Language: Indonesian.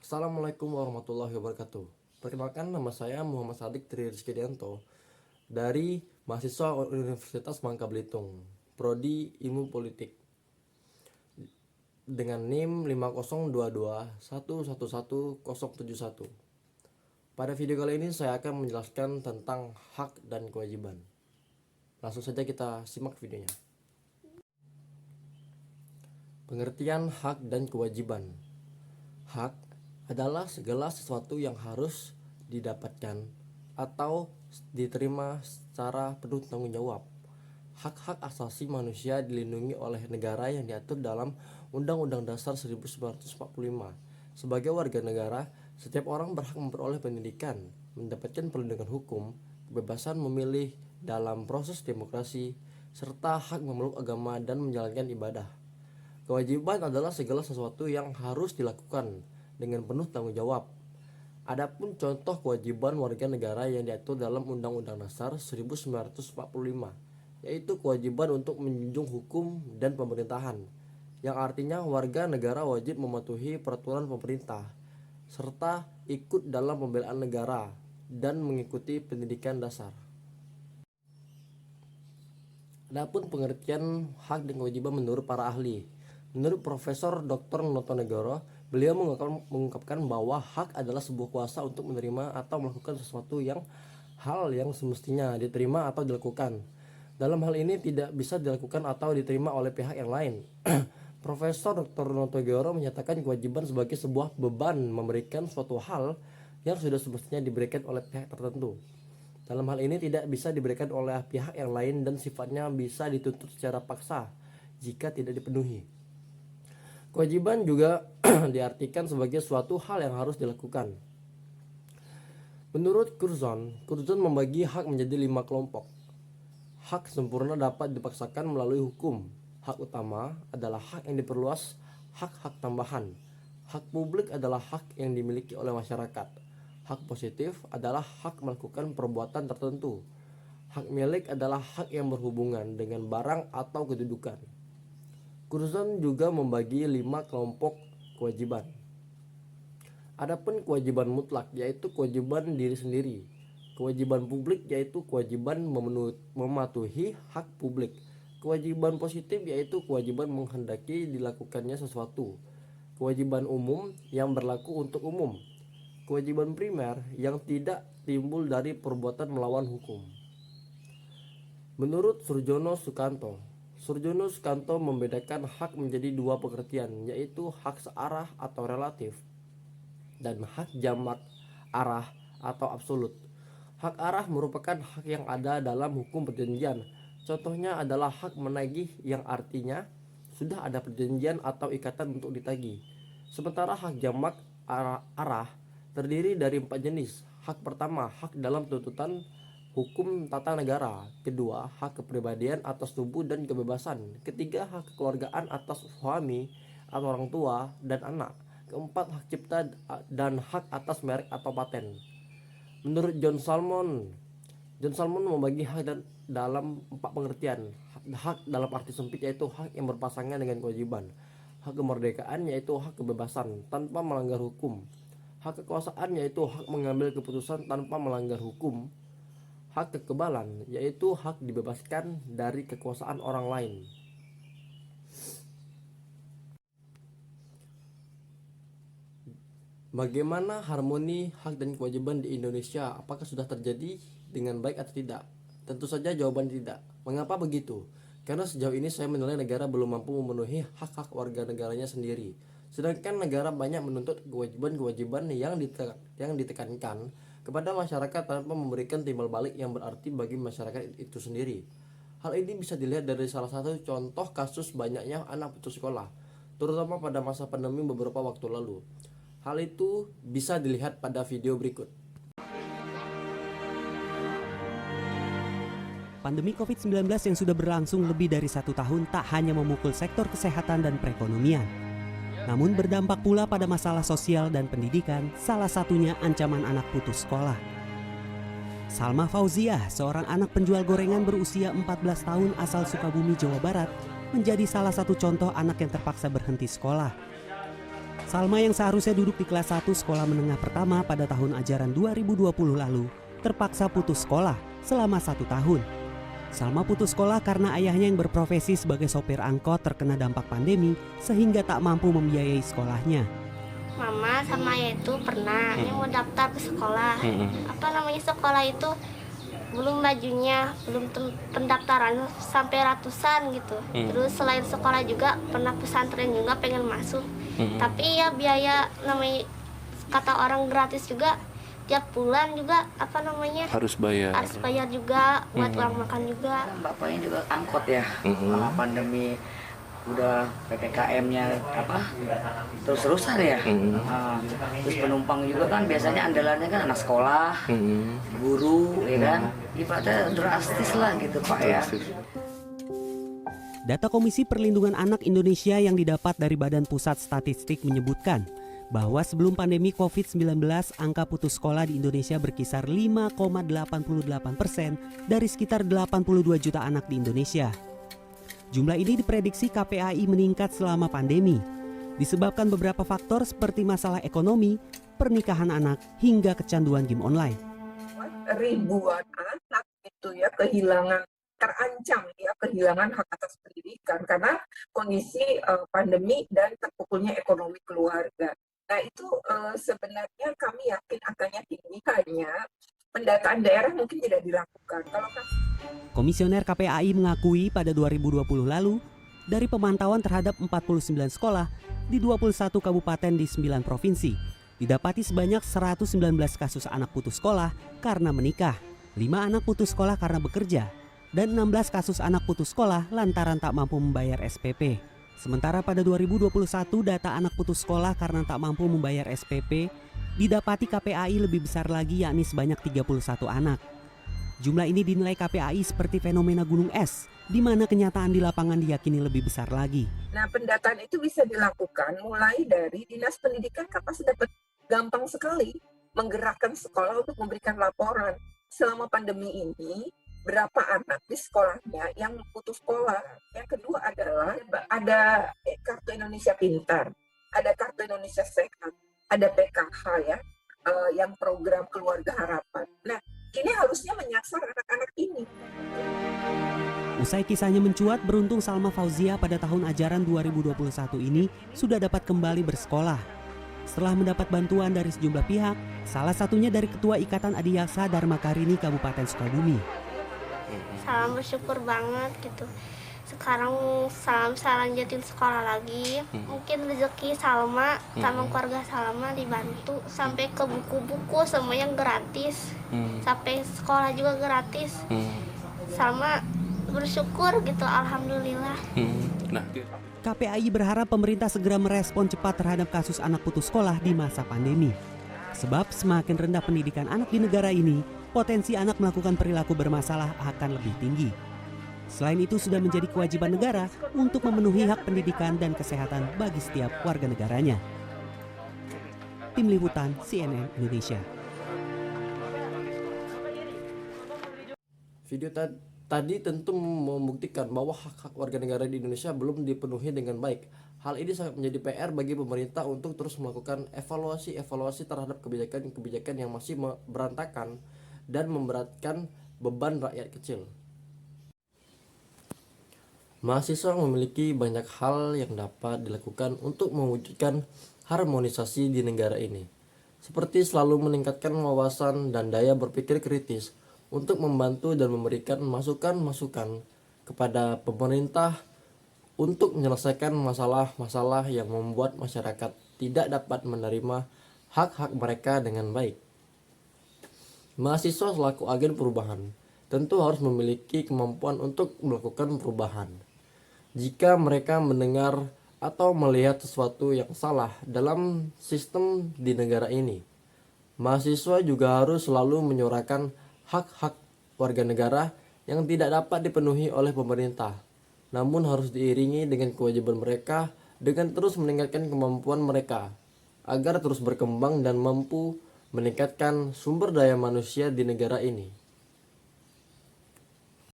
Assalamualaikum warahmatullahi wabarakatuh. Perkenalkan, nama saya Muhammad Sadik Tri Rizkydianto dari mahasiswa Universitas Bangka Belitung, Prodi Ilmu Politik, dengan NIM 5022111071. Pada video kali ini saya akan menjelaskan tentang hak dan kewajiban. Langsung saja kita simak videonya. Pengertian hak dan kewajiban. Hak adalah segala sesuatu yang harus didapatkan atau diterima secara penuh tanggung jawab. Hak-hak asasi manusia dilindungi oleh negara yang diatur dalam Undang-Undang Dasar 1945. Sebagai warga negara, setiap orang berhak memperoleh pendidikan, mendapatkan perlindungan hukum, kebebasan memilih dalam proses demokrasi, serta hak memeluk agama dan menjalankan ibadah. Kewajiban adalah segala sesuatu yang harus dilakukan dengan penuh tanggung jawab. Adapun contoh kewajiban warga negara yang diatur dalam Undang-Undang Dasar 1945, yaitu kewajiban untuk menjunjung hukum dan pemerintahan, yang artinya warga negara wajib mematuhi peraturan pemerintah, serta ikut dalam pembelaan negara dan mengikuti pendidikan dasar. Adapun pengertian hak dan kewajiban menurut para ahli. Menurut Profesor Dr. Notonegoro, beliau mengungkapkan bahwa hak adalah sebuah kuasa untuk menerima atau melakukan sesuatu hal yang semestinya diterima atau dilakukan. Dalam hal ini tidak bisa dilakukan atau diterima oleh pihak yang lain. Profesor Dr. Notonegoro menyatakan kewajiban sebagai sebuah beban memberikan suatu hal yang sudah semestinya diberikan oleh pihak tertentu. Dalam hal ini tidak bisa diberikan oleh pihak yang lain dan sifatnya bisa dituntut secara paksa jika tidak dipenuhi. Kewajiban juga diartikan sebagai suatu hal yang harus dilakukan. Menurut Curzon membagi hak menjadi 5 kelompok. Hak sempurna dapat dipaksakan melalui hukum. Hak utama adalah hak yang diperluas, hak-hak tambahan. Hak publik adalah hak yang dimiliki oleh masyarakat. Hak positif adalah hak melakukan perbuatan tertentu. Hak milik adalah hak yang berhubungan dengan barang atau kedudukan. Curzon juga membagi 5 kelompok kewajiban. Adapun kewajiban mutlak yaitu kewajiban diri sendiri. Kewajiban publik yaitu kewajiban mematuhi hak publik. Kewajiban positif yaitu kewajiban menghendaki dilakukannya sesuatu. Kewajiban umum yang berlaku untuk umum. Kewajiban primer yang tidak timbul dari perbuatan melawan hukum. Menurut Surjono Sukanto membedakan hak menjadi 2 pengertian, yaitu hak searah atau relatif dan hak jamak arah atau absolut. Hak arah merupakan hak yang ada dalam hukum perjanjian. Contohnya adalah hak menagih yang artinya sudah ada perjanjian atau ikatan untuk ditagih. Sementara hak jamak arah terdiri dari 4 jenis. Hak pertama, hak dalam tuntutan hukum tata negara. Kedua, hak kepribadian atas tubuh dan kebebasan. Ketiga, hak kekeluargaan atas suami atau orang tua dan anak. Keempat, hak cipta dan hak atas merek atau paten. Menurut John Salmon membagi hak dalam 4 pengertian. Hak dalam arti sempit yaitu hak yang berpasangan dengan kewajiban. Hak kemerdekaan yaitu hak kebebasan tanpa melanggar hukum. Hak kekuasaan yaitu hak mengambil keputusan tanpa melanggar hukum. Hak kekebalan yaitu hak dibebaskan dari kekuasaan orang lain. Bagaimana harmoni hak dan kewajiban di Indonesia? Apakah sudah terjadi dengan baik atau tidak? Tentu saja jawaban tidak. Mengapa begitu? Karena sejauh ini saya menilai negara belum mampu memenuhi hak-hak warga negaranya sendiri. Sedangkan negara banyak menuntut kewajiban-kewajiban yang ditekankan kepada masyarakat tanpa memberikan timbal balik yang berarti bagi masyarakat itu sendiri. Hal ini bisa dilihat dari salah satu contoh kasus banyaknya anak putus sekolah, terutama pada masa pandemi beberapa waktu lalu. Hal itu bisa dilihat pada video berikut. Pandemi COVID-19 yang sudah berlangsung lebih dari 1 tahun tak hanya memukul sektor kesehatan dan perekonomian, namun berdampak pula pada masalah sosial dan pendidikan, salah satunya ancaman anak putus sekolah. Salma Fauziah, seorang anak penjual gorengan berusia 14 tahun asal Sukabumi, Jawa Barat, menjadi salah satu contoh anak yang terpaksa berhenti sekolah. Salma yang seharusnya duduk di kelas 1 sekolah menengah pertama pada tahun ajaran 2020 lalu, terpaksa putus sekolah selama 1 tahun. Salma putus sekolah karena ayahnya yang berprofesi sebagai sopir angkot terkena dampak pandemi sehingga tak mampu membiayai sekolahnya. Mama sama ayah itu pernah mau daftar ke sekolah. Sekolah itu belum bajunya, belum pendaftaran sampai ratusan gitu. Terus selain sekolah juga pernah pesantren juga pengen masuk. Tapi ya biaya kata orang gratis juga, tiap bulan juga harus bayar juga buat uang makan juga. Bapaknya juga angkot ya, sama pandemi udah PPKM-nya terus-terusan ya. Terus penumpang juga kan biasanya andalannya kan anak sekolah, guru ya kan. Ibaratnya drastis lah gitu Pak ya. Data Komisi Perlindungan Anak Indonesia yang didapat dari Badan Pusat Statistik menyebutkan bahwa sebelum pandemi COVID-19, angka putus sekolah di Indonesia berkisar 5,88% dari sekitar 82 juta anak di Indonesia. Jumlah ini diprediksi KPAI meningkat selama pandemi, disebabkan beberapa faktor seperti masalah ekonomi, pernikahan anak, hingga kecanduan game online. Ribuan anak itu ya terancam ya kehilangan hak atas pendidikan karena kondisi pandemi dan terpukulnya ekonomi keluarga. Nah itu sebenarnya kami yakin angkanya tinggi, hanya pendataan daerah mungkin tidak dilakukan. Komisioner KPAI mengakui pada 2020 lalu, dari pemantauan terhadap 49 sekolah di 21 kabupaten di 9 provinsi, didapati sebanyak 119 kasus anak putus sekolah karena menikah, 5 anak putus sekolah karena bekerja, dan 16 kasus anak putus sekolah lantaran tak mampu membayar SPP. Sementara pada 2021 data anak putus sekolah karena tak mampu membayar SPP didapati KPAI lebih besar lagi, yakni sebanyak 31 anak. Jumlah ini dinilai KPAI seperti fenomena gunung es, di mana kenyataan di lapangan diyakini lebih besar lagi. Nah pendataan itu bisa dilakukan mulai dari Dinas Pendidikan kan pasti dapat gampang sekali menggerakkan sekolah untuk memberikan laporan. Selama pandemi ini, berapa anak di sekolahnya yang putus sekolah. Yang kedua adalah ada Kartu Indonesia Pintar, ada Kartu Indonesia Sehat, ada PKH ya, yang program Keluarga Harapan. Nah, ini harusnya menyasar anak-anak ini. Usai kisahnya mencuat, beruntung Salma Fauziah pada tahun ajaran 2021 ini sudah dapat kembali bersekolah. Setelah mendapat bantuan dari sejumlah pihak, salah satunya dari Ketua Ikatan Adiaksa Dharma Karini Kabupaten Sukabumi. Salam bersyukur banget gitu. Sekarang Salma lanjutin sekolah lagi. Mungkin rezeki Salma sama keluarga Salma dibantu sampai ke buku-buku semuanya gratis. Sampai sekolah juga gratis. Salma bersyukur gitu, alhamdulillah. KPAI berharap pemerintah segera merespon cepat terhadap kasus anak putus sekolah di masa pandemi. Sebab semakin rendah pendidikan anak di negara ini, potensi anak melakukan perilaku bermasalah akan lebih tinggi. Selain itu sudah menjadi kewajiban negara untuk memenuhi hak pendidikan dan kesehatan bagi setiap warga negaranya. Tim Liputan CNN Indonesia. Video tadi tentu membuktikan bahwa hak-hak warga negara di Indonesia belum dipenuhi dengan baik. Hal ini sangat menjadi PR bagi pemerintah untuk terus melakukan evaluasi terhadap kebijakan-kebijakan yang masih berantakan dan memberatkan beban rakyat kecil. Mahasiswa memiliki banyak hal yang dapat dilakukan untuk mewujudkan harmonisasi di negara ini, seperti selalu meningkatkan wawasan dan daya berpikir kritis untuk membantu dan memberikan masukan-masukan kepada pemerintah untuk menyelesaikan masalah-masalah yang membuat masyarakat tidak dapat menerima hak-hak mereka dengan baik. Mahasiswa selaku agen perubahan tentu harus memiliki kemampuan untuk melakukan perubahan. Jika mereka mendengar atau melihat sesuatu yang salah dalam sistem di negara ini, mahasiswa juga harus selalu menyuarakan hak-hak warga negara yang tidak dapat dipenuhi oleh pemerintah, namun harus diiringi dengan kewajiban mereka dengan terus meningkatkan kemampuan mereka agar terus berkembang dan mampu meningkatkan sumber daya manusia di negara ini.